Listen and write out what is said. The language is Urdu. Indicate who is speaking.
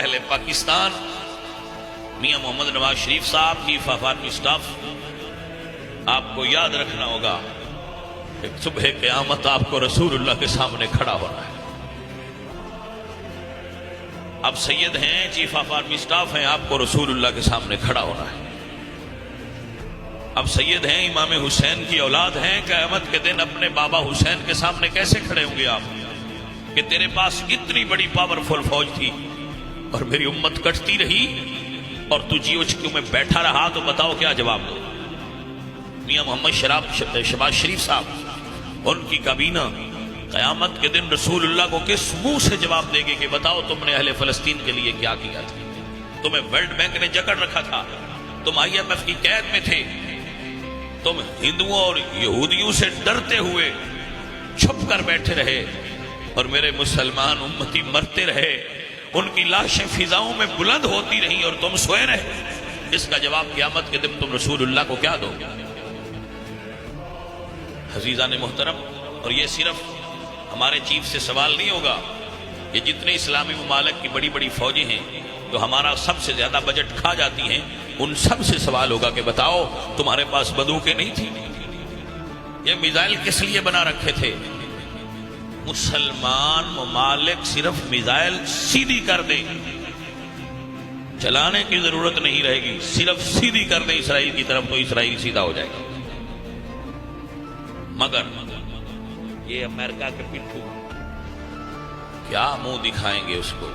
Speaker 1: اہل پاکستان میاں محمد نواز شریف صاحب کی وفاقی سٹاف، آپ کو یاد رکھنا ہوگا کہ صبح قیامت آپ کو رسول اللہ کے سامنے کھڑا ہونا ہے۔ اب سید ہیں، چیف آف آرمی سٹاف ہیں، آپ کو رسول اللہ کے سامنے کھڑا ہونا ہے۔ اب سید ہیں، امام حسین کی اولاد ہیں، قیامت کے دن اپنے بابا حسین کے سامنے کیسے کھڑے ہوں گے آپ کہ تیرے پاس اتنی بڑی پاورفل فوج تھی اور میری امت کٹتی رہی اور تو جیو چکیوں میں بیٹھا رہا، تو بتاؤ کیا جواب دو؟ میاں محمد شہباز شریف صاحب، ان کی کابینہ قیامت کے دن رسول اللہ کو کس منہ سے جواب دے گی کہ بتاؤ تم نے اہل فلسطین کے لیے کیا کیا تھا؟ تمہیں ورلڈ بینک نے جکڑ رکھا تھا، تم آئی ایم ایف کی قید میں تھے، تم ہندوؤں اور یہودیوں سے ڈرتے ہوئے چھپ کر بیٹھے رہے اور میرے مسلمان امتی مرتے رہے، ان کی لاشیں فضاؤں میں بلند ہوتی رہیں اور تم سوئے رہے۔ اس کا جواب قیامت کے دن تم رسول اللہ کو کیا دو؟ عزیزان محترم، اور یہ صرف ہمارے چیف سے سوال نہیں ہوگا، یہ جتنے اسلامی ممالک کی بڑی بڑی فوجیں ہیں جو ہمارا سب سے زیادہ بجٹ کھا جاتی ہیں، ان سب سے سوال ہوگا کہ بتاؤ تمہارے پاس بندوقیں نہیں تھی؟ یہ میزائل کس لیے بنا رکھے تھے؟ مسلمان ممالک صرف میزائل سیدھی کر دیں، چلانے کی ضرورت نہیں رہے گی، صرف سیدھی کر دیں اسرائیل کی طرف تو اسرائیل سیدھا ہو جائے گا۔ مگر یہ امریکہ کے پٹھو کیا منہ دکھائیں گے اس کو؟